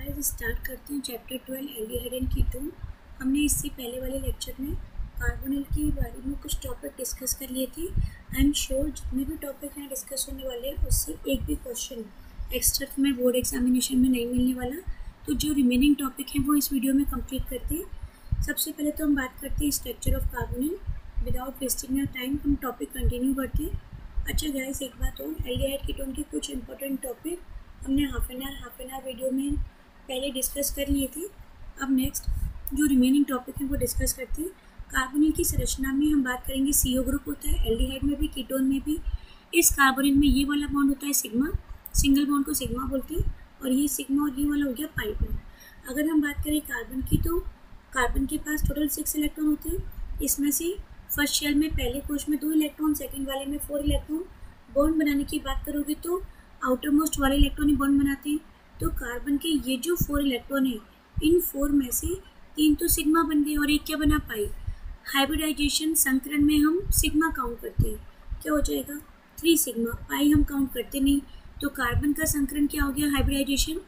Guys start करते हैं chapter 12 aldehyde and ketone. हमने इससे पहले वाले लेक्चर में कार्बोनिल के बारे में कुछ टॉपिक डिस्कस कर लिए थे। आई एम श्योर जितने भी टॉपिक हैं डिस्कस होने वाले हैं उससे एक भी क्वेश्चन एक्स्ट्रा तुम्हें बोर्ड एग्जामिनेशन में नहीं मिलने वाला। तो जो रिमेनिंग टॉपिक हैं वो इस वीडियो में कंप्लीट करते हैं। सबसे पहले तो हम बात करते हैं structure of carbonyl. Without wasting your time हम टॉपिक कंटिन्यू करते हैं। अच्छा गाइस, एक बात और, एल्डिहाइड कीटोन के कुछ इंपॉर्टेंट टॉपिक हमने हाफ एन आवर वीडियो में पहले डिस्कस कर लिए थे। अब नेक्स्ट जो रिमेनिंग टॉपिक हैं वो डिस्कस करते हैं। कार्बोनिल की संरचना में हम बात करेंगे CO ग्रुप होता है, एल्डिहाइड में भी कीटोन में भी। इस कार्बोनिल में ये वाला बॉन्ड होता है सिग्मा, सिंगल बॉन्ड को सिग्मा बोलते हैं, और ये सिग्मा और ये वाला हो गया पाई बॉन्ड। अगर हम बात करें कार्बन की तो कार्बन के पास टोटल 6 इलेक्ट्रॉन होते हैं। इसमें से फर्स्ट शेल में पहले कोश में 2 इलेक्ट्रॉन, सेकेंड वाले में 4 इलेक्ट्रॉन। बॉन्ड बनाने की बात करोगे तो आउटर मोस्ट वाले इलेक्ट्रॉन ही बॉन्ड बनाते हैं। तो कार्बन के ये जो 4 इलेक्ट्रॉन है, इन 4 में से 3 तो सिग्मा बन गए और एक क्या बना, पाई। हाइब्रिडाइजेशन संकरण में हम सिग्मा काउंट करते हैं, क्या हो जाएगा 3 सिग्मा। पाई हम काउंट करते नहीं। तो कार्बन का संकरण क्या हो गया, हाइब्रिडाइजेशन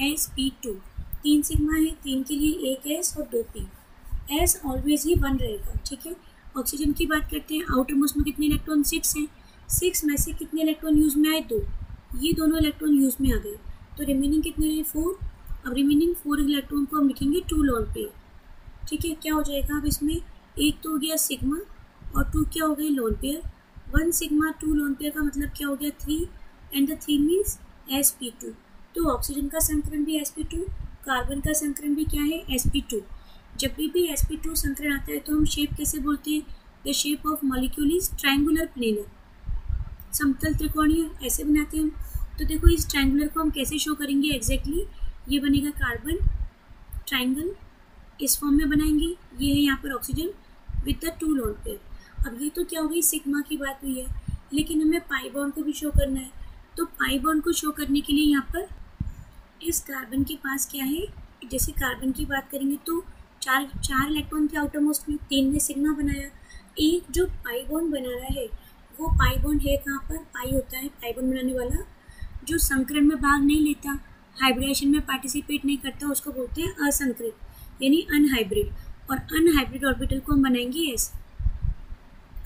sp2। 3 सिग्मा है, 3 के लिए 1 s और 2 p। s ऑलवेज ही 1 रहेगा, ठीक है। ऑक्सीजन की बात करते हैं। आउटर मोस्ट में कितने इलेक्ट्रॉन, 6 हैं। 6 में से कितने इलेक्ट्रॉन यूज में आए, 2। ये दोनों इलेक्ट्रॉन यूज में आ गए, तो रिमेनिंग कितने हैं, 4। अब रिमेनिंग 4 इलेक्ट्रॉन को हम लिखेंगे 2 लोन पेयर, ठीक है। क्या हो जाएगा अब इसमें, एक तो हो गया सिग्मा और 2 क्या हो गए, lone pair. 1 sigma 2 lone pair का मतलब क्या हो गया, 3, एंड द 3 मीन्स sp2। तो ऑक्सीजन का संकरण भी sp2, कार्बन का संकरण भी क्या है, sp2। जब भी sp2 संकरण आता है तो हम शेप कैसे बोलते हैं, the shape of molecule is triangular planar, समतल त्रिकोणीय, ऐसे बनाते हैं हम। तो देखो इस ट्रायंगुलर को हम कैसे शो करेंगे एग्जैक्टली, ये बनेगा कार्बन ट्रायंगल, इस फॉर्म में बनाएंगे। ये है यहाँ पर oxygen with the 2 lone pair. अब ये तो क्या हो गई, सिग्मा की बात हुई है, लेकिन हमें पाई बॉन्ड को भी शो करना है। तो पाई बॉन्ड को शो करने के लिए यहाँ पर इस कार्बन के पास क्या है, जैसे कार्बन की बात करेंगे तो चार इलेक्ट्रॉन थे आउटर मोस्ट में, 3 ने सिग्मा बनाया। एक जो पाई बॉन्ड बना रहा है वो पाई बॉन्ड है कहाँ पर, पाई होता है पाई बॉन्ड बनाने वाला, जो संकरण में भाग नहीं लेता, हाइब्रिडेशन में पार्टिसिपेट नहीं करता, उसको बोलते हैं असंकृत, यानी अनहाइब्रिड। और अनहाइब्रिड ऑर्बिटल को हम बनाएंगे ऐसे।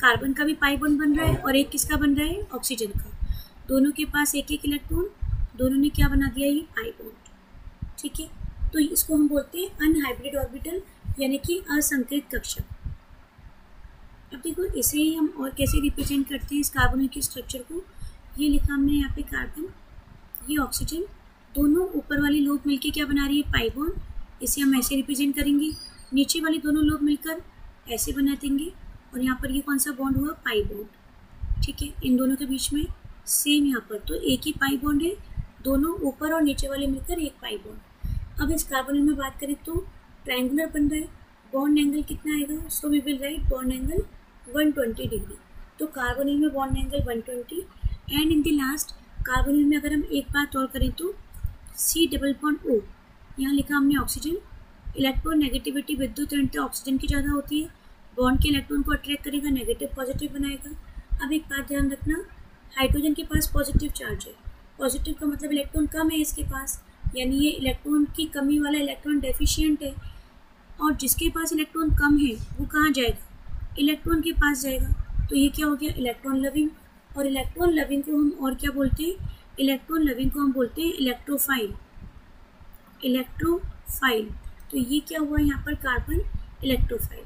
कार्बन का भी पाई बॉन्ड बन रहा है और एक किसका बन रहा है, ऑक्सीजन का। दोनों के पास 1-1 इलेक्ट्रॉन, दोनों ने क्या बना दिया, ये पाई बॉन्ड, ठीक है। तो इसको हम बोलते हैं अनहाइब्रिड ऑर्बिटल, यानी कि असंकृत कक्षक। अब देखो इसे ही हम और कैसे रिप्रेजेंट करते हैं इस कार्बोनिल के स्ट्रक्चर को। ये लिखा हमने यहाँ पे कार्बन, ये ऑक्सीजन, दोनों ऊपर वाली लोब मिलके क्या बना रही है, पाई बॉन्ड। इसे हम ऐसे रिप्रेजेंट करेंगे। नीचे वाली दोनों लोब मिलकर ऐसे बना देंगे, और यहाँ पर ये कौन सा बॉन्ड हुआ, पाई बॉन्ड, ठीक है। इन दोनों के बीच में सेम यहाँ पर तो एक ही पाई बॉन्ड है, दोनों ऊपर और नीचे वाले मिलकर एक पाई बॉन्ड। अब इस कार्बोनिल में बात करें तो ट्रायंगुलर बन रहा है। बॉन्ड एंगल कितना आएगा, so we will write bond angle 120 degree. तो कार्बोनिल में bond angle 120। And in the last carbonyl में अगर हम एक बात और करें तो C डबल बॉन्ड O, यहाँ लिखा हमने ऑक्सीजन। इलेक्ट्रॉन नेगेटिविटी, विद्युत ऋणता ऑक्सीजन की ज़्यादा होती है। बॉन्ड के इलेक्ट्रॉन को अट्रैक्ट करेगा, नेगेटिव पॉजिटिव बनाएगा। अब एक बात ध्यान रखना, हाइड्रोजन के पास पॉजिटिव चार्ज है। पॉजिटिव का मतलब इलेक्ट्रॉन कम है इसके पास, यानी ये इलेक्ट्रॉन की कमी वाला इलेक्ट्रॉन डेफिशिएंट है। और जिसके पास इलेक्ट्रॉन कम है वो कहाँ जाएगा, इलेक्ट्रॉन के पास जाएगा। तो ये क्या हो गया, इलेक्ट्रॉन लविंग। और इलेक्ट्रॉन लविंग को हम और क्या बोलते हैं, इलेक्ट्रॉन लविंग को हम बोलते हैं इलेक्ट्रोफाइल, इलेक्ट्रोफाइल। तो ये क्या हुआ यहाँ पर, कार्बन इलेक्ट्रोफाइल,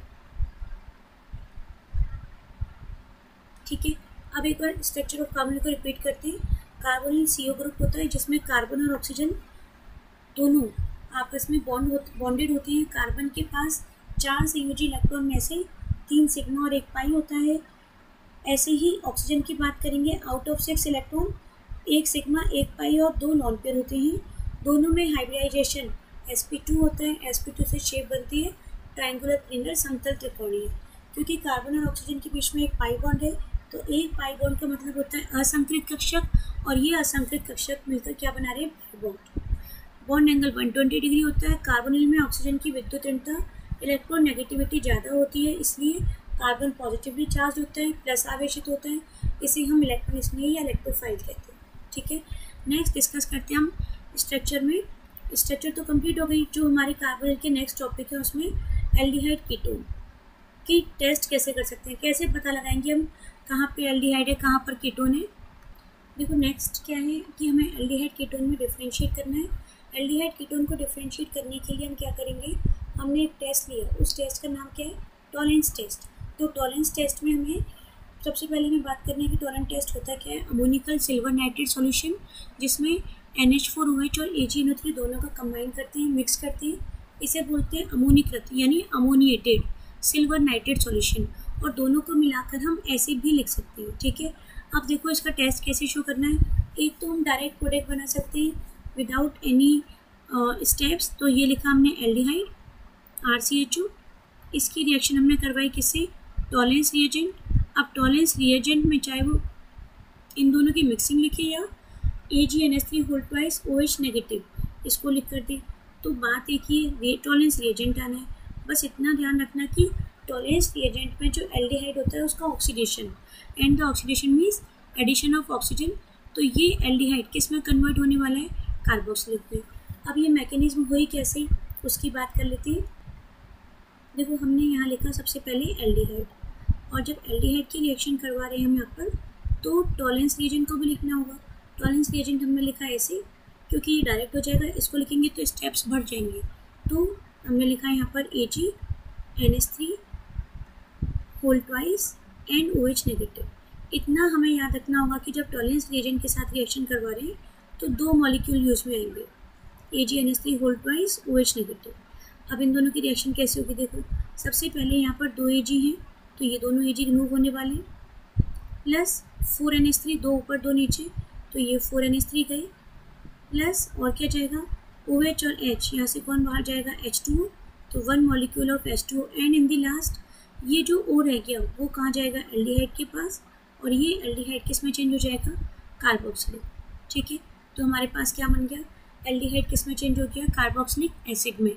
ठीक है। अब एक बार स्ट्रक्चर ऑफ कार्बोनिल को रिपीट करते हैं। कार्बोनिल CO ग्रुप होता है जिसमें कार्बन और ऑक्सीजन दोनों आपस में बॉन्डेड होते हैं। कार्बन के पास 4 संयोजी इलेक्ट्रॉन में से 3 सिग्मा और 1 पाई होता है। ऐसे ही ऑक्सीजन की बात करेंगे, आउट ऑफ 6 इलेक्ट्रॉन 1 सिग्मा 1 पाई और 2 लॉन पेयर होते हैं। दोनों में हाइब्रिडाइजेशन sp2 होता है। sp2 से शेप बनती है ट्रायंगुलर प्लेनर, समतल त्रिकोणीय। क्योंकि कार्बन और ऑक्सीजन के बीच में एक पाई बॉन्ड है, तो एक पाई बॉन्ड का मतलब होता है असंकृत कक्षक, और ये असंकृत कक्षक मिलकर क्या बना रहे हैं, pi bond. Bond angle 120 degree होता है। कार्बोनिल में ऑक्सीजन की विद्युत ऋणता, इलेक्ट्रॉन नेगेटिविटी ज़्यादा होती है, इसलिए कार्बन पॉजिटिवली चार्ज होता है, प्लस आवेशित होता है। इसे हम इलेक्ट्रॉन स्नेही या इलेक्ट्रोफाइल कहते हैं, ठीक है। नेक्स्ट डिस्कस करते हैं हम स्ट्रक्चर में स्ट्रक्चर तो कंप्लीट हो गई। जो हमारे कार्बोनिल के नेक्स्ट टॉपिक है उसमें एल्डिहाइड कीटोन की टेस्ट कैसे कर सकते हैं, कैसे पता लगाएंगे हम कहाँ पे एल्डिहाइड है कहाँ पर कीटोन है। देखो नेक्स्ट क्या है कि हमें एल्डिहाइड कीटोन में डिफरेंशिएट करना है। एल्डिहाइड कीटोन को डिफरेंशिएट करने के लिए हम क्या करेंगे, हमने एक टेस्ट लिया, उस टेस्ट का नाम क्या है, टॉलेंस टेस्ट। तो टॉलेंस टेस्ट में हमें सबसे पहले हमें बात करनी है कि टॉलेंस टेस्ट होता क्या है। अमोनिकल सिल्वर नाइट्रेट सॉल्यूशन जिसमें NH4OH और AgNO3 दोनों का कंबाइन करते हैं, मिक्स करते हैं, इसे बोलते हैं अमोनीकृत यानी अमोनिएटेड सिल्वर नाइट्रेट सॉल्यूशन। और दोनों को मिलाकर हम ऐसे भी लिख सकते हैं, ठीक है। अब देखो इसका टेस्ट कैसे शो करना है। एक तो हम डायरेक्ट प्रोडक्ट बना सकते हैं विदाउट एनी स्टेप्स। तो ये लिखा हमने एल्डिहाइड RCHO, इसकी रिएक्शन हमने करवाई किससे, टॉलेंस रिएजेंट। अब टॉलेंस रिएजेंट में चाहे वो इन दोनों की मिक्सिंग लिखे या AgNH3 नेगेटिव इसको लिख कर दे, तो बात एक ही है, टॉलेंस रिएजेंट आना है। बस इतना ध्यान रखना कि टॉलेंस रिएजेंट में जो एल्डिहाइड होता है उसका oxidation, and the oxidation means addition of oxygen. तो ये एल्डिहाइड किस में कन्वर्ट होने वाला है, कार्बोक्सिलिक में। अब ये मैकेनिज्म हुई कैसे उसकी बात कर लेते हैं। देखो हमने यहाँ लिखा सबसे पहले एल्डिहाइड, और जब एल्डिहाइड की रिएक्शन करवा रहे हैं हम यहाँ पर, तो टॉलेंस रिएजेंट को भी लिखना होगा। टॉलेंस रिएजेंट हमने लिखा ऐसे क्योंकि ये डायरेक्ट हो जाएगा, इसको लिखेंगे तो स्टेप्स बढ़ जाएंगे। तो हमने लिखा है यहाँ पर AgNH3 whole twice and OH negative. इतना हमें याद रखना होगा कि जब टॉलेंस रिएजेंट के साथ रिएक्शन करवा रहे हैं तो दो मॉलिक्यूल यूज में आएंगे, AgNH3 whole twice OH negative. अब इन दोनों की रिएक्शन कैसे होगी, देखो सबसे पहले यहाँ पर 2 Ag हैं तो ये दोनों Ag रिमूव होने वाले हैं, प्लस 4NH3, 2 ऊपर 2 नीचे, तो ये 4NH3 गए, प्लस और क्या जाएगा OH और H, यहाँ से कौन बाहर जाएगा H2O, तो 1 molecule of H2O, and in the last ये जो O रह गया वो कहाँ जाएगा, एल्डिहाइड के पास, और ये एल्डिहाइड किस में चेंज हो जाएगा, कार्बोक्सिलिक, ठीक है। तो हमारे पास क्या बन गया, एल्डिहाइड किस में चेंज हो गया, कार्बोक्सिलिक एसिड में।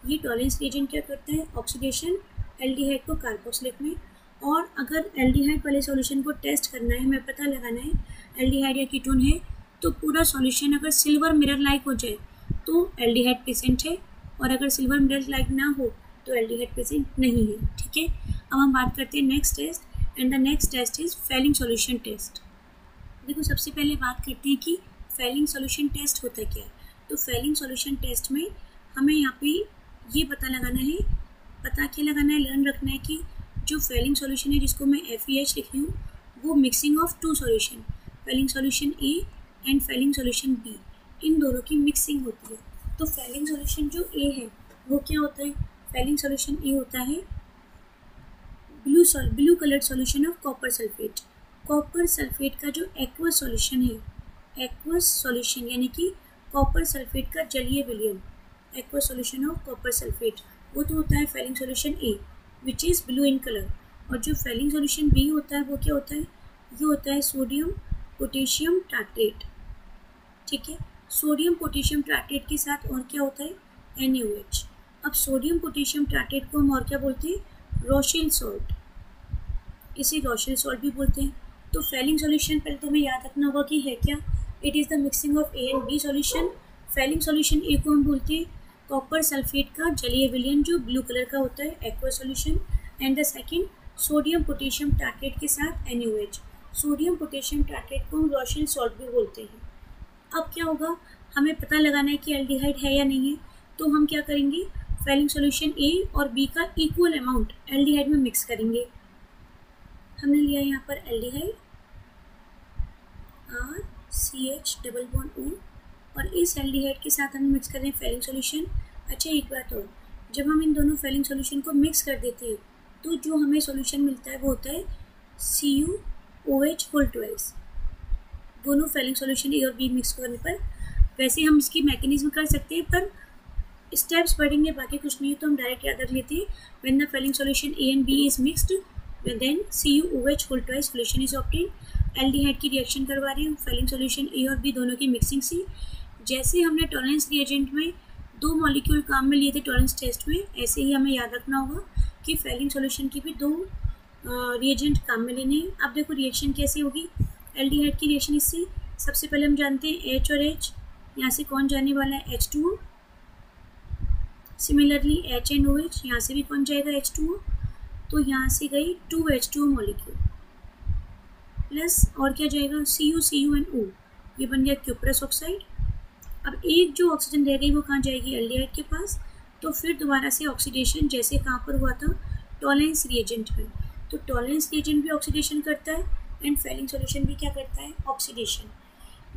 ये टॉलेंस रिएजेंट क्या करता है, ऑक्सीडेशन एल्डिहाइड को कार्बोक्सिलिक में। और अगर एल्डिहाइड वाले सॉल्यूशन को टेस्ट करना है, हमें पता लगाना है एल्डिहाइड या कीटोन है, तो पूरा सॉल्यूशन अगर सिल्वर मिरर लाइक हो जाए तो एल्डिहाइड प्रेजेंट है, और अगर सिल्वर मिरर लाइक ना हो तो एल्डिहाइड प्रेजेंट नहीं है, ठीक है। अब हम बात करते हैं next test, and the next test is Fehling solution test. देखो सबसे पहले बात करते हैं कि फेलिंग सॉल्यूशन टेस्ट होता क्या है। तो फेलिंग सॉल्यूशन टेस्ट में हमें यहाँ पे ये पता लगाना है, पता क्या लगाना है, लर्न रखना है कि जो फेलिंग सॉल्यूशन है जिसको मैं FeH लिख रही हूँ वो mixing of 2 solution, Fehling solution A and Fehling solution B, इन दोनों की मिक्सिंग होती है। तो फेलिंग सॉल्यूशन जो A है वो क्या होता है, फेलिंग सॉल्यूशन A होता है blue coloured solution of copper sulphate. Copper sulphate का जो एक्वस सॉल्यूशन है, एक्वस सॉल्यूशन यानी कि कॉपर सल्फेट का जलीय विलयन, aqueous solution of copper sulphate, वो तो होता है Fehling solution A which is blue in colour. और जो फेलिंग सॉल्यूशन B होता है वो क्या होता है, ये होता है सोडियम पोटेशियम टार्ट्रेट, ठीक है। सोडियम पोटेशियम टार्ट्रेट के साथ और क्या होता है, NaOH। अब सोडियम पोटेशियम टार्ट्रेट को हम और क्या बोलते हैं, रोशेल सॉल्ट, इसे रोशेल सॉल्ट भी बोलते हैं। तो फेलिंग सॉल्यूशन पहले तो हमें याद रखना होगा कि है क्या, it is the mixing of A and B solution. Fehling solution A को हम बोलते हैं कॉपर सल्फेट का जलीय विलयन जो ब्लू कलर का होता है, aqua solution, and the second sodium potassium tartrate के साथ NaOH। सोडियम पोटेशियम टार्ट्रेट को हम रोशेल सॉल्ट भी बोलते हैं। अब क्या होगा, हमें पता लगाना है कि एल्डिहाइड है या नहीं है, तो हम क्या करेंगे, फेलिंग सॉल्यूशन A और B का इक्वल अमाउंट एल्डिहाइड में मिक्स करेंगे। हमने लिया यहाँ पर aldehyde RCH double bond O, और इस एल्डिहाइड के साथ हम मिक्स कर रहे हैं फेलिंग सॉल्यूशन। अच्छा एक बात और, जब हम इन दोनों फेलिंग सॉल्यूशन को मिक्स कर देते हैं तो जो हमें सॉल्यूशन मिलता है वो होता है CuOH होल ट्वाइस। दोनों फेलिंग सॉल्यूशन A और B मिक्स करने पर, वैसे हम इसकी मैकेनिज्म कर सकते हैं पर स्टेप्स पढ़ेंगे, बाकी कुछ नहीं है, तो हम डायरेक्ट याद रख लेते हैं। When the Fehling solution A and B is mixed then CuOH whole twice solution is obtained. Aldehyde की रिएक्शन करवा रहे हैं फेलिंग सॉल्यूशन A और B दोनों की मिक्सिंग से। जैसे हमने टॉलेंस रिएजेंट में 2 मॉलिक्यूल काम में लिए थे टॉलेंस टेस्ट में, ऐसे ही हमें याद रखना होगा कि फेलिंग सॉल्यूशन की भी 2 रिएजेंट काम में लेने हैं। अब देखो रिएक्शन कैसे होगी, एल्डिहाइड की रिएक्शन इससे सबसे पहले हम जानते हैं H और H, यहाँ से कौन जाने वाला है H2O, similarly H and OH, यहाँ से भी कौन जाएगा H2O, तो यहाँ से गई 2H2O मॉलिक्यूल प्लस और क्या जाएगा Cu एंड O, ये बन गया क्यूप्रस ऑक्साइड। अब एक जो ऑक्सीजन रह गई वो कहाँ जाएगी एल्डिहाइड के पास, तो फिर दोबारा से ऑक्सीडेशन जैसे कहाँ पर हुआ था टॉलरेंस रिएजेंट में, तो टॉलरेंस रिएजेंट भी ऑक्सीडेशन करता है एंड फेलिंग सॉल्यूशन भी क्या करता है ऑक्सीडेशन।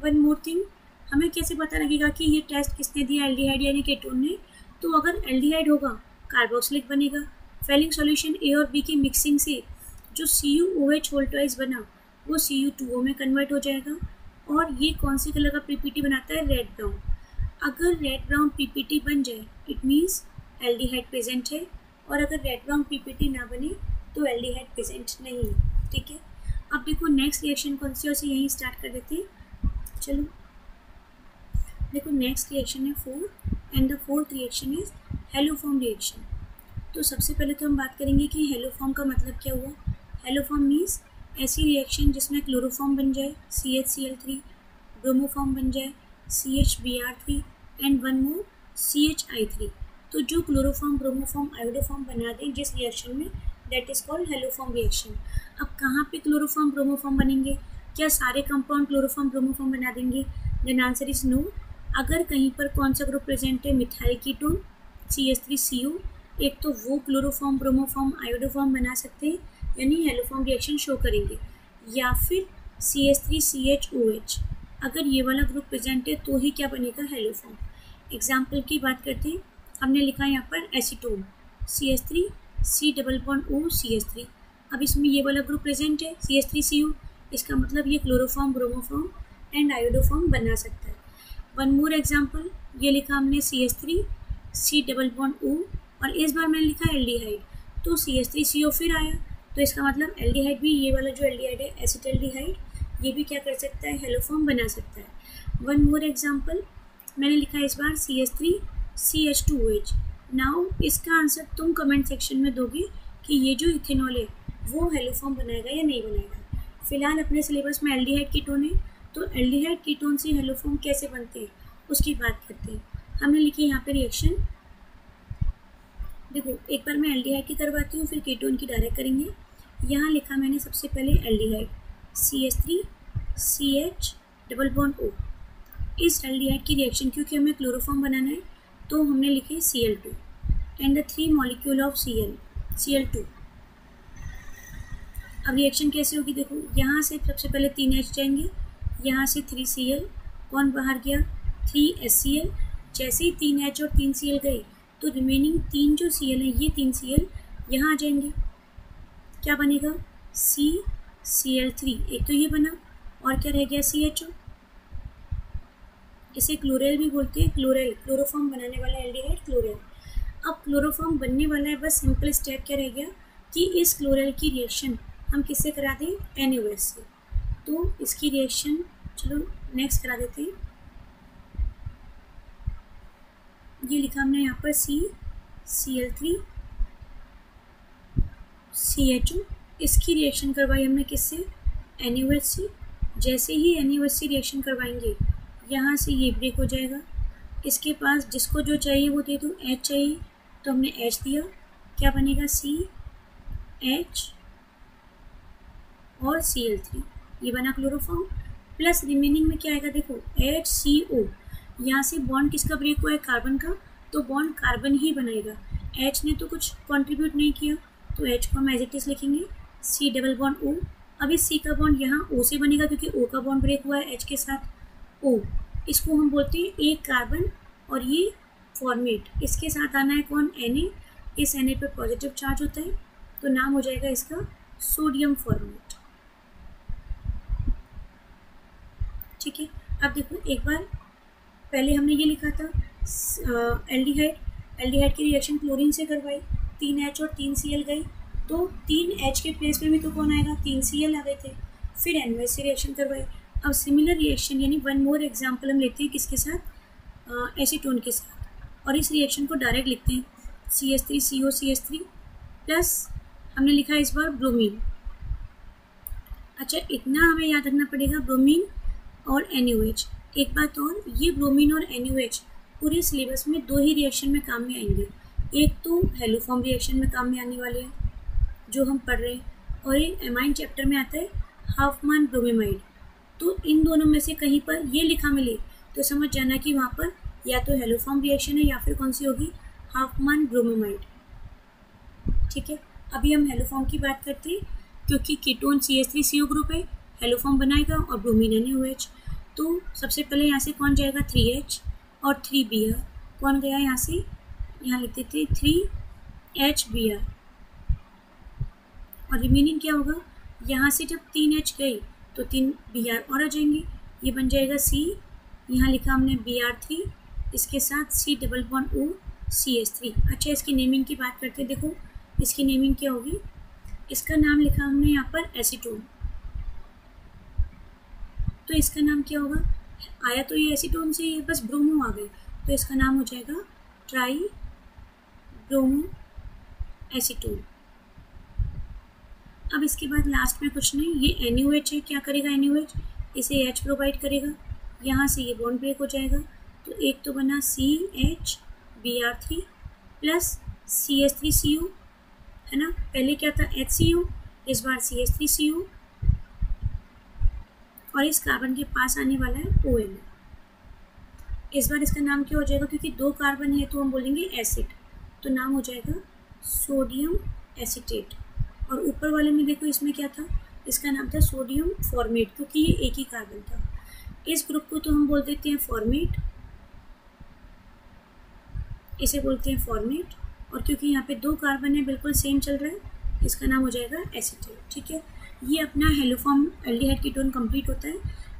वन मोर थिंग, हमें कैसे पता लगेगा कि ये टेस्ट किसने दिया एल्डिहाइड यानी कीटोन ने, तो अगर एल्डिहाइड होगा कार्बोक्सिलिक बनेगा, फेलिंग सॉल्यूशन ए और बी की मिक्सिंग से जो CuOH होल ट्वाइस बना वो Cu2O में कन्वर्ट हो जाएगा और ये कौन सी कलर का पीपीटी बनाता है रेड ब्राउन। अगर रेड ब्राउन पीपीटी बन जाए इट मीन्स एल्डिहाइड प्रेजेंट है, और अगर रेड ब्राउन पीपीटी ना बने तो एल्डिहाइड प्रेजेंट नहीं है। ठीक है, अब देखो नेक्स्ट रिएक्शन कौन सी है उसे यहीं स्टार्ट कर देते हैं। चलो देखो नेक्स्ट रिएक्शन है 4 and the fourth reaction is haloform reaction. तो सबसे पहले तो हम बात करेंगे कि हेलोफॉर्म का मतलब क्या हुआ। हेलोफॉर्म मीन्स ऐसी रिएक्शन जिसमें क्लोरोफॉर्म बन जाए CHCl3, ब्रोमोफॉर्म बन जाए CHBr3 and one more CHI3। तो जो क्लोरोफॉर्म ब्रोमोफॉर्म आयोडोफॉर्म बना दें जिस रिएक्शन में, that is called haloform reaction. अब कहाँ पे क्लोरोफॉर्म ब्रोमोफॉर्म बनेंगे, क्या सारे कंपाउंड क्लोरोफॉर्म ब्रोमोफॉर्म बना देंगे, देन आंसर इज नो। अगर कहीं पर कौन सा ग्रुप प्रेजेंट है मिथाइल कीटोन CH3CO, एक तो वो क्लोरोफॉर्म ब्रोमोफॉर्म आयोडोफॉर्म बना सकते हैं यानी हेलोफॉर्म रिएक्शन शो करेंगे, या फिर CH3CHOH, अगर ये वाला ग्रुप प्रेजेंट है तो ही क्या बनेगा हेलोफॉर्म। एग्जाम्पल की बात करते हैं, हमने लिखा है यहाँ पर एसीटोन CH3 C++O CH3। अब इसमें ये वाला ग्रुप प्रेजेंट है CH3CO, इसका मतलब ये क्लोरोफॉर्म ब्रोमोफॉर्म एंड आयोडोफॉर्म बना सकता है। वन मोर एग्जाम्पल, ये लिखा हमने CH3 C++O और इस बार मैंने लिखा एल्डिहाइड, तो CH3CO फिर आया, तो इसका मतलब एल्डिहाइड भी, ये वाला जो एल्डिहाइड है एसिटल्डिहाइड, ये भी क्या कर सकता है हेलोफॉर्म बना सकता है। वन मोर एग्जाम्पल मैंने लिखा है इस बार CH3 CH2OH। नाउ इसका आंसर तुम कमेंट सेक्शन में दोगे कि ये जो इथेनॉल है वो हेलोफॉर्म बनाएगा या नहीं बनाएगा। फिलहाल अपने सिलेबस में एल्डिहाइड कीटोन है, तो एल्डिहाइड कीटोन से हेलोफॉर्म कैसे बनते हैं उसकी बात करते हैं। हमने लिखी यहाँ पे रिएक्शन, देखो एक बार मैं एल्डिहाइड की करवाती हूँ फिर कीटोन की डायरेक्ट करेंगे। यहाँ लिखा मैंने सबसे पहले एल्डिहाइड CH3 CH++O। इस एल्डिहाइड की रिएक्शन क्योंकि हमें क्लोरोफॉर्म बनाना है तो हमने लिखे Cl2 and the 3 molecule of Cl2। अब रिएक्शन कैसे होगी, देखो यहाँ से सबसे पहले 3H जाएंगे, यहाँ से 3Cl, कौन बाहर गया 3HCl। जैसे ही 3H और 3Cl गए तो रिमेनिंग 3 जो Cl है ये 3Cl यहाँ आ जाएंगे, क्या बनेगा CCl3, एक तो ये बना और क्या रह गया CHO। इसे क्लोरेल भी बोलते हैं, क्लोरेल क्लोरोफॉर्म बनाने वाला एल्डिहाइड क्लोरेल। अब क्लोरोफॉर्म बनने वाला है, बस सिंपल स्टेप क्या रह गया कि इस क्लोरेल की रिएक्शन हम किससे करा दें NaOH से, तो इसकी रिएक्शन चलो नेक्स्ट करा देते हैं। ये लिखा हमने यहाँ पर CCl3 CHO, इसकी रिएक्शन करवाई हमने किससे NaOH से। जैसे ही NaOH से रिएक्शन करवाएंगे यहाँ से ये ब्रेक हो जाएगा, इसके पास जिसको जो चाहिए वो दे दो, H चाहिए तो हमने H दिया, क्या बनेगा CH और Cl3, ये बना क्लोरोफॉर्म। प्लस रिमेनिंग में क्या आएगा देखो HCO, यहाँ से बॉन्ड किसका ब्रेक हुआ है कार्बन का, तो बॉन्ड कार्बन ही बनाएगा, H ने तो कुछ कंट्रीब्यूट नहीं किया, तो H को हम एज इट इज लिखेंगे C++O। अब इस C का बॉन्ड यहाँ O से बनेगा क्योंकि O का बॉन्ड ब्रेक हुआ है H के साथ O, इसको हम बोलते हैं एक कार्बन और ये फॉर्मेट, इसके साथ आना है कौन Na, इस Na पे पॉजिटिव चार्ज होता है तो नाम हो जाएगा इसका सोडियम फॉर्मेट। ठीक है, अब देखो एक बार पहले हमने ये लिखा था एल्डिहाइड की रिएक्शन क्लोरीन से करवाई, 3H और 3Cl गई, तो 3H के प्लेस पे भी तो कौन आएगा 3Cl आ गए थे, फिर NaOH से रिएक्शन करवाई। अब सिमिलर रिएक्शन यानी वन मोर एग्जाम्पल हम लेते हैं किसके साथ एसीटोन के साथ, और इस रिएक्शन को डायरेक्ट लिखते हैं CH3CO CH3 प्लस हमने लिखा है इस बार ब्रोमीन। अच्छा इतना हमें याद रखना पड़ेगा ब्रोमीन और NaOH। एक बात और, ये ब्रोमीन और NaOH पूरे सिलेबस में 2 ही रिएक्शन में काम में आएंगे। एक तो हेलोफॉर्म रिएक्शन में काम में आने वाले हैं जो हम पढ़ रहे हैं, और एक एमाइन चैप्टर में आता है हाफमान ब्रोमीमाइड। तो इन दोनों में से कहीं पर ये लिखा मिले तो समझ जाना कि वहाँ पर या तो हेलोफॉर्म रिएक्शन है या फिर कौन सी होगी, हाफमान ब्रोमीमाइड। ठीक है, अभी हम हेलोफॉर्म की बात करते हैं क्योंकि कीटोन CH3CO ग्रुप है, हेलोफॉर्म बनाएगा और ब्रोमीन NaOH। तो सबसे पहले यहाँ से कौन जाएगा, 3H और 3Br। कौन गया यहाँ से, यहाँ लिख देते 3HBr, और रिमेनिंग क्या होगा, यहाँ से जब 3H गई तो 3Br और आ जाएंगे, ये बन जाएगा C। यहाँ लिखा हमने Br3, इसके साथ C double bond O CH3। अच्छा, इसकी नेमिंग की बात करते हैं। देखो इसकी नेमिंग क्या होगी, इसका नाम लिखा हमने यहाँ पर एसीटोन, तो इसका नाम क्या होगा, आया तो ये एसीटोन से ही, बस ब्रोमो आ गई तो इसका नाम हो जाएगा ट्राई ब्रोमो एसीटोन। अब इसके बाद लास्ट में कुछ नहीं, ये NaOH है, क्या करेगा NaOH, इसे H प्रोवाइड करेगा, यहाँ से ये बॉन्ड ब्रेक हो जाएगा। तो एक तो बना CHBr3 प्लस CH3CO, है ना, पहले क्या था HCO, इस बार CH3CO, और इस कार्बन के पास आने वाला है ON। इस बार इसका नाम क्या हो जाएगा, क्योंकि 2 कार्बन है तो हम बोलेंगे एसिड, तो नाम हो जाएगा सोडियम एसीटेट। और ऊपर वाले में देखो इसमें क्या था, इसका नाम था सोडियम फॉर्मेट, क्योंकि ये एक ही कार्बन था। इस ग्रुप को तो हम बोल देते हैं फॉर्मेट, इसे बोलते हैं फॉर्मेट, और क्योंकि यहाँ पे 2 कार्बन है बिल्कुल सेम चल रहा है, इसका नाम हो जाएगा एसीटेट। ठीक है, ये अपना हेलोफॉर्म एल्डिहाइड कीटोन कंप्लीट होता है।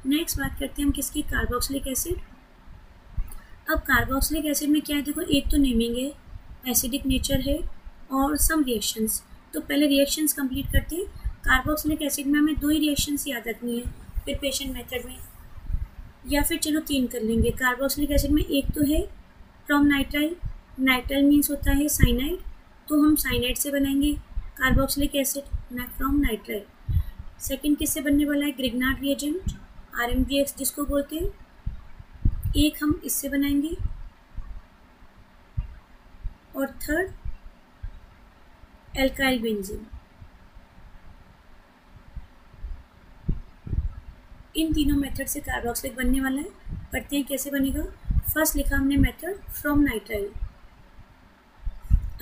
नेक्स्ट बात करते हैं हम किसकी, कार्बोक्सिलिक एसिड। अब कार्बोक्सिलिक एसिड में क्या है, देखो एक तो नेमिंग है, एसिडिक नेचर है और सम रिएक्शंस। तो पहले रिएक्शंस कंप्लीट करते हैं। कार्बोक्सिलिक एसिड में हमें 2 ही रिएक्शंस याद रखनी है प्रिपरेशन मेथड में, या फिर चलो 3 कर लेंगे। कार्बोक्सिलिक एसिड में एक तो है फ्रॉम नाइट्राइल, नाइट्राइल मीन्स होता है साइनाइड, तो हम साइनाइड से बनाएंगे carboxylic acid, from nitrile. Second किससे बनने वाला है, ग्रिग्नार्ड रिएजेंट, RMDX जिसको बोलते हैं, एक हम इससे बनाएंगे, और थर्ड एल्काइल बेंजीन। इन तीनों मेथड से कार्बोक्सिलिक बनने वाला है। पढ़ते हैं कैसे बनेगा। फर्स्ट लिखा हमने मेथड फ्रॉम नाइट्राइल।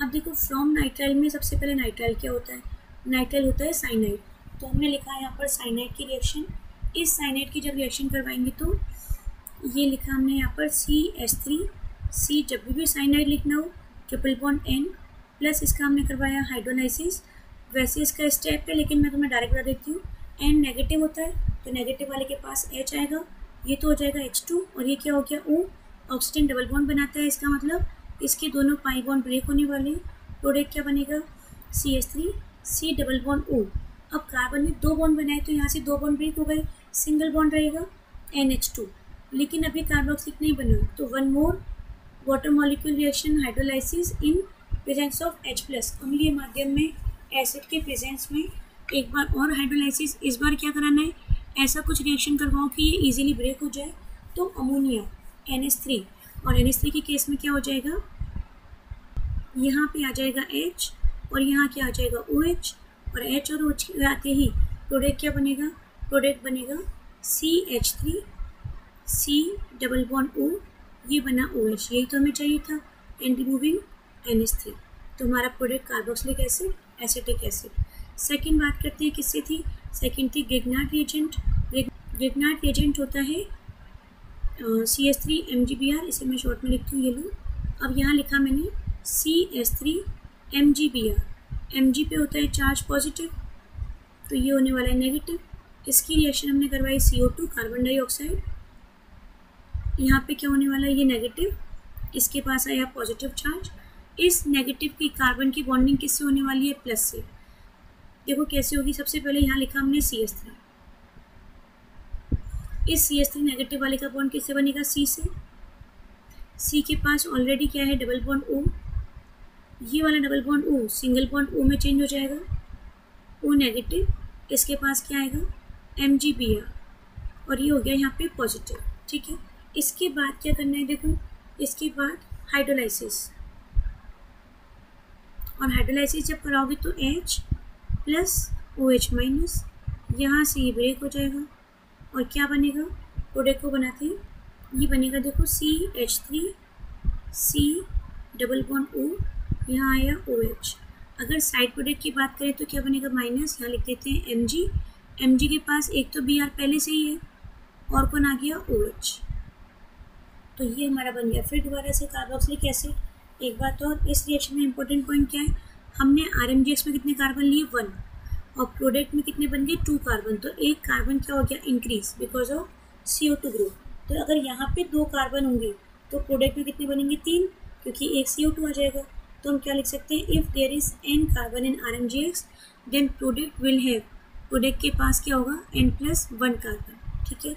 अब देखो फ्रॉम नाइट्राइल में सबसे पहले नाइट्राइल क्या होता है, नाइट्राइल होता है साइनाइड, तो हमने लिखा है यहाँ पर साइनाइड की रिएक्शन। इस साइनाइड की जब रिएक्शन करवाएंगे तो ये लिखा हमने यहाँ पर CH3C, जब भी साइनाइड लिखना हो ट्रिपल बॉन्ड N प्लस इसका हमने करवाया हाइड्रोलाइसिस। वैसे इसका स्टेप है लेकिन मैं तुम्हें डायरेक्ट बता देती हूँ। N नेगेटिव होता है तो नेगेटिव वाले के पास H आएगा, ये तो हो जाएगा H2, और ये क्या हो गया O, ऑक्सीजन डबल बॉन्ड बनाता है, इसका मतलब इसके दोनों पाई बॉन्ड ब्रेक होने वाले हैं। प्रोडक्ट क्या बनेगा, CH3C डबल बॉन्ड O। अब कार्बन ने 2 बॉन्ड बनाए तो यहाँ से 2 बॉन्ड ब्रेक हो गए, सिंगल बॉन्ड रहेगा NH2, लेकिन अभी कार्बोक्सिलिक नहीं बना तो 1 more water molecule reaction hydrolysis in presence of H+, अम्लीय माध्यम में एसिड के प्रेजेंस में एक बार और हाइड्रोलाइसिस। इस बार क्या कराना है, ऐसा कुछ रिएक्शन करवाओ कि ये इजीली ब्रेक हो जाए, तो अमोनिया NH3, और NH3 के केस में क्या हो जाएगा, यहाँ पे आ जाएगा H और यहाँ क्या आ जाएगा OH, और H और OH आते ही प्रोडक्ट क्या बनेगा, प्रोडक्ट बनेगा CH3C डबल बॉन्ड O, ये बना OH, यही तो हमें चाहिए था, एंड रिमूविंग NH3। तो हमारा product carboxylic acid, acetic acid. Second बात करते हैं किससे थी, सेकंड थी ग्रिग्नार्ड रिएजेंट। ग्रिग्नार्ड रिएजेंट होता है CH3MgBr, इसे मैं शॉर्ट में लिखती हूँ, ये लो। अब यहाँ लिखा मैंने CH3MgBr, Mg पे होता है चार्ज पॉजिटिव, तो ये होने वाला है नेगेटिव। इसकी रिएक्शन हमने करवाई CO2 कार्बन डाइऑक्साइड, यहाँ पे क्या होने वाला है, ये नेगेटिव, इसके पास आया पॉजिटिव चार्ज। इस नेगेटिव की कार्बन की बॉन्डिंग किससे होने वाली है, प्लस से। देखो कैसे होगी, सबसे पहले यहाँ लिखा हमने CH3, इस CH3 नेगेटिव वाले का बॉन्ड किससे बनेगा, C से। C के पास ऑलरेडी क्या है, डबल बॉन्ड O, ये वाला double bond O single bond O में चेंज हो जाएगा, O नेगेटिव, इसके पास क्या आएगा MgBr, और ये हो गया यहाँ पे पॉजिटिव। ठीक है, इसके बाद क्या करना है, देखो इसके बाद हाइड्रोलाइसिस, और हाइड्रोलाइसिस जब कराओगे तो H प्लस OH माइनस, यहाँ से ये ब्रेक हो जाएगा और क्या बनेगा, प्रोडक्ट को बनाते हैं ये बनेगा, देखो CH3 C double bond O, यहाँ आया OH। अगर साइड प्रोडक्ट की बात करें तो क्या बनेगा, माइनस, यहाँ लिख देते हैं Mg। Mg के पास एक तो Br पहले से ही है और कौन आ गया, OH। तो ये हमारा बन गया। फिर दोबारा से कार्बोक्सिलिक एसिड। एक बात और, इस रिएक्शन में इंपॉर्टेंट पॉइंट क्या है, हमने RMGX में कितने कार्बन लिए, 1, और प्रोडक्ट में कितने बन गए, 2 कार्बन। तो एक कार्बन क्या हो गया, increase because of CO2 group. तो अगर यहाँ पे 2 कार्बन होंगे तो प्रोडक्ट में कितने बनेंगे, 3, क्योंकि एक CO2 आ जाएगा। तो हम क्या लिख सकते हैं, if there is n carbon in RMGX then product will have, product के पास क्या होगा, n+1 कार्बन। ठीक है,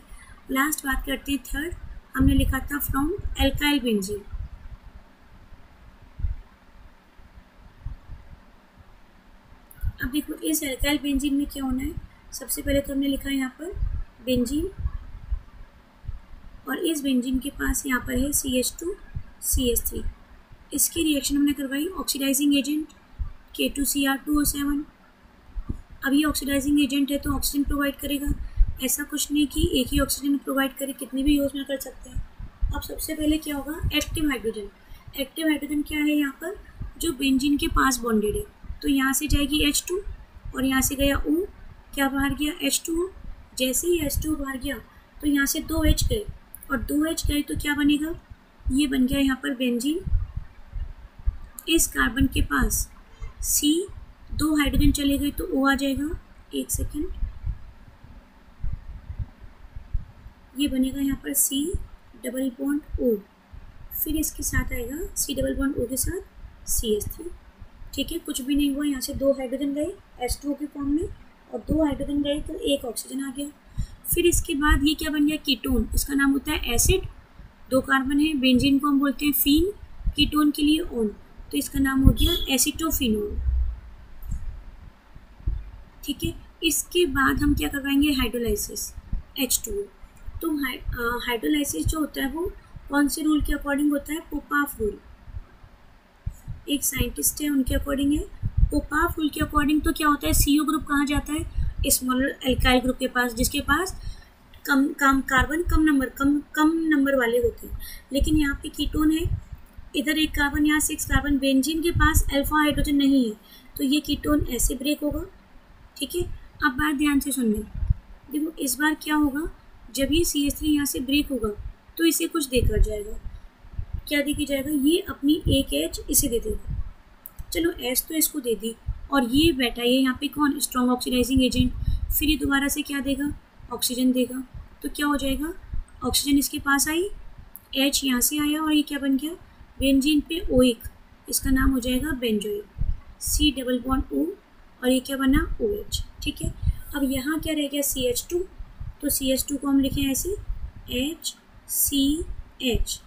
लास्ट बात करते हैं थर्ड। हमने लिखा था फ्रॉम एल्काइल बेंजीन। अब देखो इस एल्काइल बेंजीन में क्या होना है, सबसे पहले तो हमने लिखा है यहाँ पर बेंजीन, और इस बेंजीन के पास यहाँ पर है CH2 CH3। इसकी रिएक्शन हमने करवाई, ऑक्सीडाइजिंग एजेंट K2Cr2O7। अब ये ऑक्सीडाइजिंग एजेंट है तो ऑक्सीजन प्रोवाइड करेगा, ऐसा कुछ नहीं कि एक ही ऑक्सीजन प्रोवाइड करे, कितनी भी यूज में कर सकते हैं। अब सबसे पहले क्या होगा, एक्टिव हाइड्रोजन। एक्टिव हाइड्रोजन क्या है, यहाँ पर जो बेंजीन के पास बॉन्डेड है, तो यहाँ से जाएगी H2 और यहाँ से गया O, क्या बाहर गया, H2O। जैसे ही H2O बाहर गया तो यहाँ से 2H गए, और 2H गए तो क्या बनेगा, ये बन गया यहाँ पर बेंजीन। इस कार्बन के पास C, 2 हाइड्रोजन चले गए तो O आ जाएगा, एक सेकेंड, ये बनेगा यहाँ पर C डबल बॉन्ड O, फिर इसके साथ आएगा C डबल बॉन्ड O के साथ CH3। ठीक है, कुछ भी नहीं हुआ, यहाँ से 2 हाइड्रोजन गए H2O के फॉर्म में, और 2 हाइड्रोजन गए तो एक ऑक्सीजन आ गया। फिर इसके बाद ये क्या बन गया, कीटोन। इसका नाम होता है एसिड, 2 कार्बन है, बेंजीन को हम बोलते हैं फीन, कीटोन के लिए ओन, तो इसका नाम हो गया एसिटोफिनोल। ठीक है, इसके बाद हम क्या करवाएंगे, हाइड्रोलाइसिस H2O। तो हाइड्रोलाइसिस जो होता है वो कौन से रूल के अकॉर्डिंग होता है, पोपाफ रूल। एक साइंटिस्ट है उनके अकॉर्डिंग है, पोपाफ रूल के अकॉर्डिंग। तो क्या होता है, CO ग्रुप कहाँ जाता है, स्मॉल एल्काइल ग्रुप के पास, जिसके पास कार्बन कम नंबर वाले होते हैं। लेकिन यहाँ पे कीटोन है, इधर एक कार्बन, यहाँ 6 कार्बन, बेंजीन के पास अल्फा हाइड्रोजन नहीं है, तो ये कीटोन ऐसे ब्रेक होगा। ठीक है, अब बात ध्यान से सुन लें। देखो इस बार क्या होगा, जब ये CH3 यहाँ से ब्रेक होगा तो इसे कुछ देकर जाएगा, क्या देके जाएगा, ये अपनी एक H इसे दे देगा। चलो H तो इसको दे दी, और ये बैठा है यहाँ पे कौन, स्ट्रॉन्ग ऑक्सीडाइजिंग एजेंट। फिर ये दोबारा से क्या देगा, ऑक्सीजन देगा। तो क्या हो जाएगा, ऑक्सीजन इसके पास आई, H यहाँ से आया, और ये क्या बन गया, बेंजीन पे OH, इसका नाम हो जाएगा benzoic, C double bond O, और ये क्या बना, OH। ठीक है, अब यहाँ क्या रह गया, CH2, तो CH2 को हम लिखें ऐसे HCH।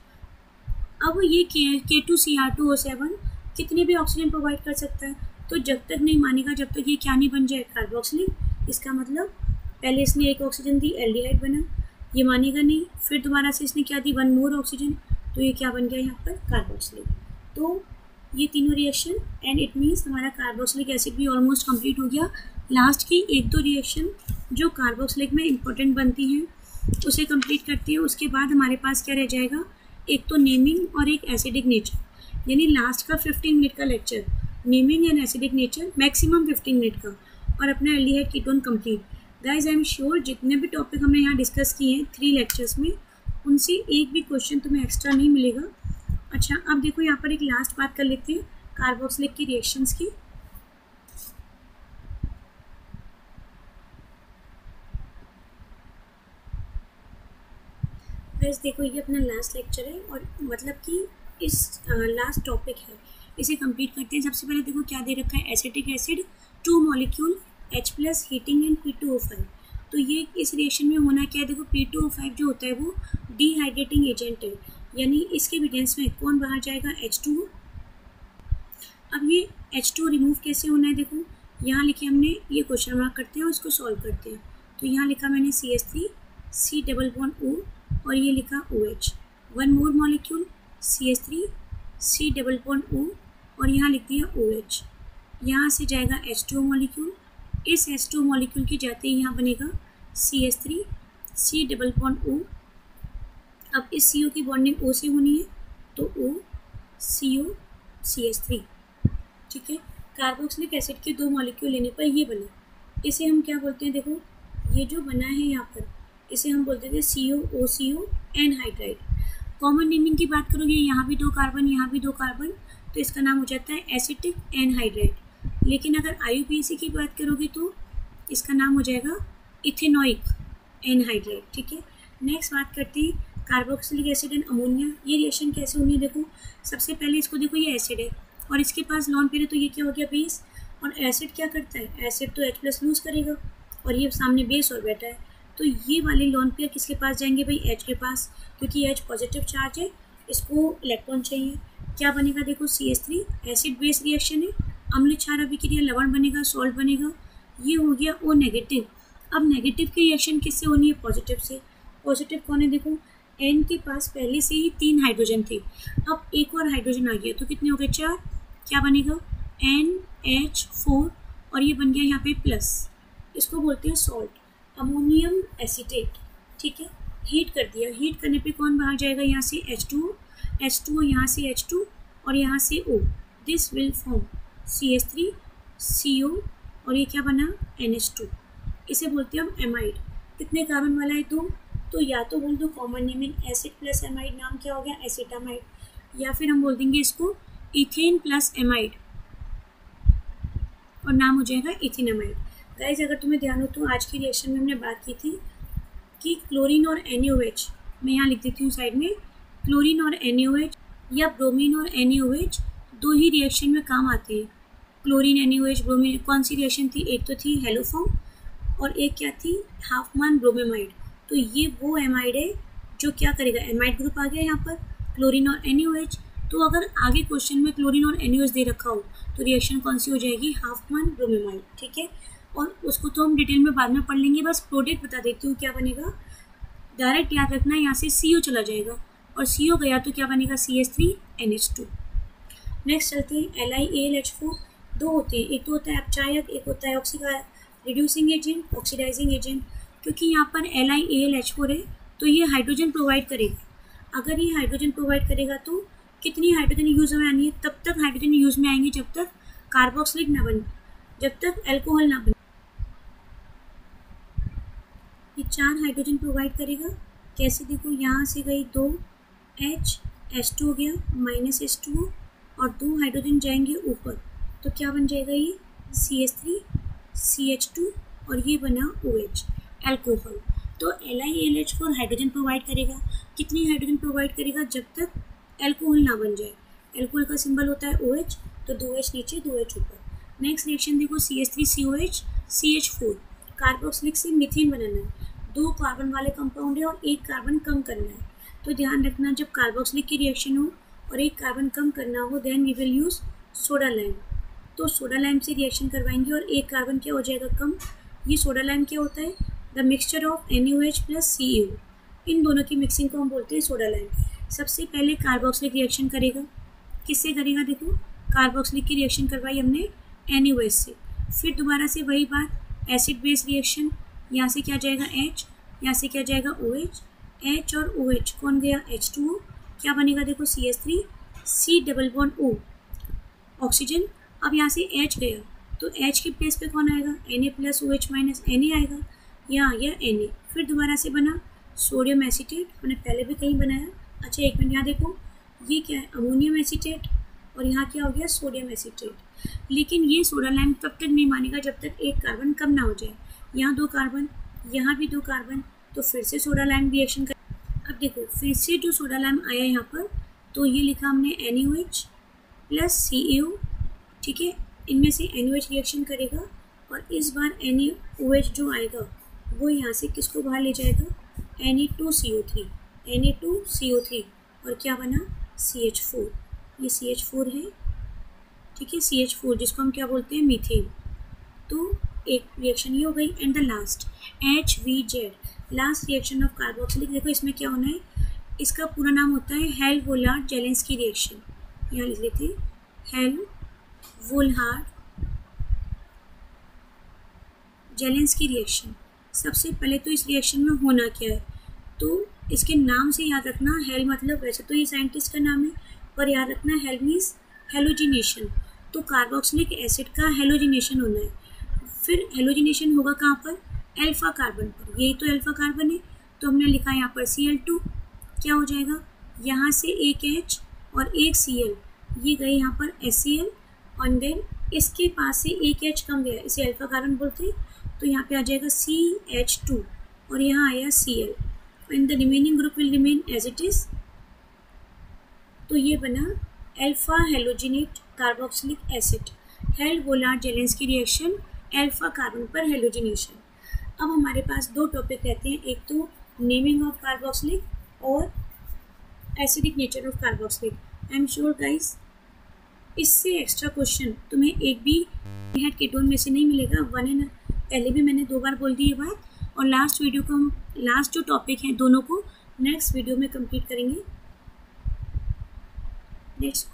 अब ये K2Cr2O7 कितने भी ऑक्सीजन प्रोवाइड कर सकता है, तो जब तक नहीं मानेगा, जब तक ये क्या नहीं बन जाए, कार्बोक्सिलिक। इसका मतलब पहले इसने एक ऑक्सीजन दी, एल्डिहाइड बना, ये मानेगा नहीं, फिर दोबारा से इसने क्या दी, 1 मोर ऑक्सीजन, तो ये क्या बन गया यहाँ पर, कार्बोक्सिलिक। तो ये तीनों रिएक्शन, एंड इट मीन्स हमारा कार्बोक्सिलिक एसिड भी ऑलमोस्ट कंप्लीट हो गया। लास्ट की 1-2 रिएक्शन जो कार्बोक्सिलिक में इंपॉर्टेंट बनती हैं उसे कंप्लीट करते हैं। उसके बाद हमारे पास क्या रह जाएगा, एक तो नेमिंग और एक एसिडिक नेचर, यानी लास्ट का 15 मिनट का lecture, naming and acidic nature, maximum 15 minute का, और अपना aldehyde ketone complete. Guys I am sure जितने भी टॉपिक हमने यहाँ डिस्कस किए हैं 3 लेक्चर्स में, उनसे एक भी क्वेश्चन तुम्हें एक्स्ट्रा नहीं मिलेगा। अच्छा, अब देखो यहाँ पर एक लास्ट बात कर लेते हैं कार्बोक्सिलिक की रिएक्शंस की। गाइस देखो ये अपना लास्ट लेक्चर है, और मतलब कि इस लास्ट टॉपिक है, इसे कंप्लीट करते हैं। सबसे पहले देखो क्या दे रखा है, acetic acid 2 molecule H+ heating and P2O5। तो ये इस रिएक्शन में होना क्या है, देखो P2O5 जो होता है वो डिहाइड्रेटिंग एजेंट है, यानी इसके एविडेंस में कौन बाहर जाएगा, H2O। अब ये H2O रिमूव कैसे होना है, देखो यहाँ लिखे हमने, ये क्वेश्चन मार्क करते हैं और इसको सॉल्व करते हैं। तो यहाँ लिखा मैंने CH3 C double bond O, और ये लिखा OH, 1 more molecule, CH3 C double bond O और यहाँ लिख दिया OH। यहाँ से जाएगा H2O मॉलिक्यूल, इस H2O मॉलिक्यूल की जाते ही यहाँ बनेगा CH3 C double bond O। अब इस CO की बॉन्डिंग O से होनी है तो O CO CH3। ठीक है, कार्बोक्सिलिक एसिड के दो मॉलिक्यूल लेने पर ये बना, इसे हम क्या बोलते हैं, देखो ये जो बना है यहाँ पर इसे हम बोलते थे COOCO एनहाइड्राइड। कॉमन नेमिंग की बात करोगे, यहाँ भी दो कार्बन यहाँ भी दो कार्बन, तो इसका नाम हो जाता है एसिटिक एनहाइड्राइड। लेकिन अगर IUPAC की बात करोगे तो इसका नाम हो जाएगा इथेनोइक एनहाइड्राइड। ठीक है, नेक्स्ट बात करते हैं कार्बोक्सिलिक एसिड एंड अमोनिया। ये रिएक्शन कैसे होनी है, देखो सबसे पहले इसको देखो, ये एसिड है और इसके पास लॉन पेयर है, तो ये क्या हो गया बेस। और एसिड क्या करता है, एसिड तो H+ लूज करेगा और ये सामने बेस और बैठा है, तो ये वाले लॉन पेयर किसके पास जाएंगे भाई, H के पास, क्योंकि H पॉजिटिव चार्ज है, इसको इलेक्ट्रॉन चाहिए। क्या बनेगा, देखो CH3 एसिड बेस रिएक्शन है, अम्ल क्षार अभिक्रिया, लवण बनेगा, सॉल्ट बनेगा, ये हो गया O नेगेटिव। अब नेगेटिव की रिएक्शन किससे होनी है, पॉजिटिव से। पॉजिटिव कौन है, देखो N के पास पहले से ही 3 हाइड्रोजन थे, अब एक और हाइड्रोजन आ गया तो कितने हो गए, 4। क्या बनेगा, NH4 और ये बन गया यहाँ पे प्लस, इसको बोलते हैं सॉल्ट, अमोनियम एसीटेट। ठीक है, हीट कर दिया, हीट करने पे कौन बाहर जाएगा, यहाँ से H2O यहाँ से H2 और यहाँ से O, this will form CH3 CO और ये क्या बना, NH2। इसे बोलते हैं हम एमाइड। कितने कार्बन वाला है, 2, तो या तो बोल दो common naming acid plus amide, नाम क्या हो गया, एसिटामाइड, या फिर हम बोल देंगे इसको इथेन प्लस एमाइड और नाम हो जाएगा इथेनामाइड। गाइज अगर तुम्हें ध्यान हो तो आज की रिएक्शन में हमने बात की थी कि क्लोरीन और NaOH, मैं यहाँ लिख देती हूँ साइड में, क्लोरीन और NaOH या ब्रोमीन और NaOH दो ही रिएक्शन में काम आते हैं। क्लोरीन NaOH ब्रोमीन, कौन सी रिएक्शन थी, एक तो थी हेलोफॉर्म और एक क्या थी, हाफमान ब्रोमेमाइड। तो ये वो एमाइड है जो क्या करेगा, एमाइड ग्रुप आ गया यहाँ पर, क्लोरीन और NaOH। तो अगर आगे क्वेश्चन में क्लोरीन और NaOH दे रखा हो तो रिएक्शन कौन सी हो जाएगी, हाफमान ब्रोमेमाइड। ठीक है, और उसको तो हम डिटेल में बाद में पढ़ लेंगे, बस प्रोडक्ट बता देती हूँ क्या बनेगा। डायरेक्ट याद रखना, यहाँ से CO चला जाएगा और CO गया तो क्या बनेगा, CH3 NH2। नेक्स्ट चलते हैं LiAlH4। दो होते हैं, एक तो होता है अपचायक, एक होता है रिड्यूसिंग एजेंट, ऑक्सीडाइजिंग एजेंट। क्योंकि यहाँ पर LiAlH4 है तो ये हाइड्रोजन प्रोवाइड करेगा। अगर ये हाइड्रोजन प्रोवाइड करेगा तो कितनी हाइड्रोजन यूज में आनी है, तब तक हाइड्रोजन यूज में आएंगे जब तक कार्बोक्सिलिक ना बने, जब तक अल्कोहल ना बने। ये 4 हाइड्रोजन प्रोवाइड करेगा। कैसे, देखो यहाँ से गई 2 H, H2 हो गया माइनस H2O और 2 हाइड्रोजन जाएंगे ऊपर, तो क्या बन जाएगा, ये CH3 CH2 और ये बना OH, अल्कोहल। तो LiAlH4 हाइड्रोजन प्रोवाइड करेगा। कितनी हाइड्रोजन प्रोवाइड करेगा, जब तक अल्कोहल ना बन जाए। अल्कोहल का सिंबल होता है OH, तो 2H नीचे 2H ऊपर। नेक्स्ट रिएक्शन देखो, CH3COH CH4, कार्बोक्सिलिक से मीथेन बनाना है। 2 कार्बन वाले कंपाउंड है और 1 कार्बन कम करना है, तो ध्यान रखना जब कार्बोक्सिलिक की रिएक्शन हो और 1 कार्बन कम करना हो, then we will use soda lime. तो सोडा लाइम से रिएक्शन करवाएंगे और 1 कार्बन क्या हो जाएगा, कम। ये सोडा लाइम क्या होता है, the mixture of NaOH plus CO, इन दोनों की मिक्सिंग को हम बोलते हैं सोडा लाइम। सबसे पहले कार्बोक्सिलिक रिएक्शन करेगा, किससे करेगा, देखो कार्बोक्सिलिक की रिएक्शन करवाई हमने NaOH से, फिर दोबारा से वही बात, एसिड बेस रिएक्शन, यहाँ से क्या जाएगा H, यहाँ से क्या जाएगा OH, H और OH कौन गया, H2O, क्या बनेगा, देखो CH3 C double bond O, oxygen. अब यहाँ से H गया तो H के प्लेस पे कौन आएगा, Na plus OH minus Na आएगा, यहाँ आ गया Na। फिर दोबारा से बना सोडियम एसीटेट, हमने पहले भी कहीं बनाया। अच्छा एक मिनट, यहाँ देखो ये क्या है, अमोनियम एसीटेट और यहाँ क्या हो गया, सोडियम एसीटेट। लेकिन ये सोडा लाइम तब तक नहीं मानेगा जब तक 1 कार्बन कम ना हो जाए। यहाँ 2 कार्बन, यहाँ भी 2 कार्बन, तो फिर से सोडा लाइम रिएक्शन कर। अब देखो फिर से जो सोडा लाइम आया यहाँ पर, तो ये लिखा हमने NaOH प्लस CaO। ठीक है, इनमें से NaOH रिएक्शन करेगा और इस बार NaOH जो आएगा वो यहाँ से किसको बाहर ले जाएगा, Na2CO3, Na2CO3 और क्या बना, CH4। ये CH4 है, ठीक है, CH4 जिसको हम क्या बोलते हैं, मीथेन। तो एक रिएक्शन ये हो गई। And the last HVZ, last reaction of carboxylic. देखो इसमें क्या होना है, इसका पूरा नाम होता है हेल-वोलार्ड जेलेंस्की रिएक्शन। यहाँ लिख लेते हैं हेल-वोलार्ड जेलेंस्की रिएक्शन। सबसे पहले तो इस रिएक्शन में होना क्या है, तो इसके नाम से याद रखना। हेल मतलब वैसे तो ये साइंटिस्ट का नाम है, पर याद रखना हेल मीन्स हेलोजिनेशन, तो कार्बोक्सिलिक एसिड का हेलोजिनेशन होना है। फिर हेलोजिनेशन होगा कहाँ पर, अल्फा कार्बन पर। यही तो अल्फा कार्बन है, तो हमने लिखा यहाँ पर Cl2। क्या हो जाएगा, यहाँ से एक H और एक Cl, ये गए यहाँ पर HCl, और देन इसके पास से एक H कम गया, इसे अल्फा कार्बन बोलते हैं, तो यहाँ पे आ जाएगा CH2 और यहाँ आया Cl, and the remaining group will remain as it is. तो ये बना alpha halogenate carboxylic acid, Hell Volhard Zelinsky reaction, alpha carbon पर हेलोजिनेशन। अब हमारे पास दो टॉपिक रहते हैं, एक तो नेमिंग ऑफ कार्बोक्सिलिक और acidic nature of carboxylic. I am sure guys इससे एक्स्ट्रा क्वेश्चन तुम्हें एक भी हेड कीटोन में से नहीं मिलेगा। वन एंड पहले भी मैंने 2 बार बोल दी ये बात, और लास्ट वीडियो को हम लास्ट जो टॉपिक हैं दोनों को नेक्स्ट वीडियो में कंप्लीट करेंगे। नेक्स्ट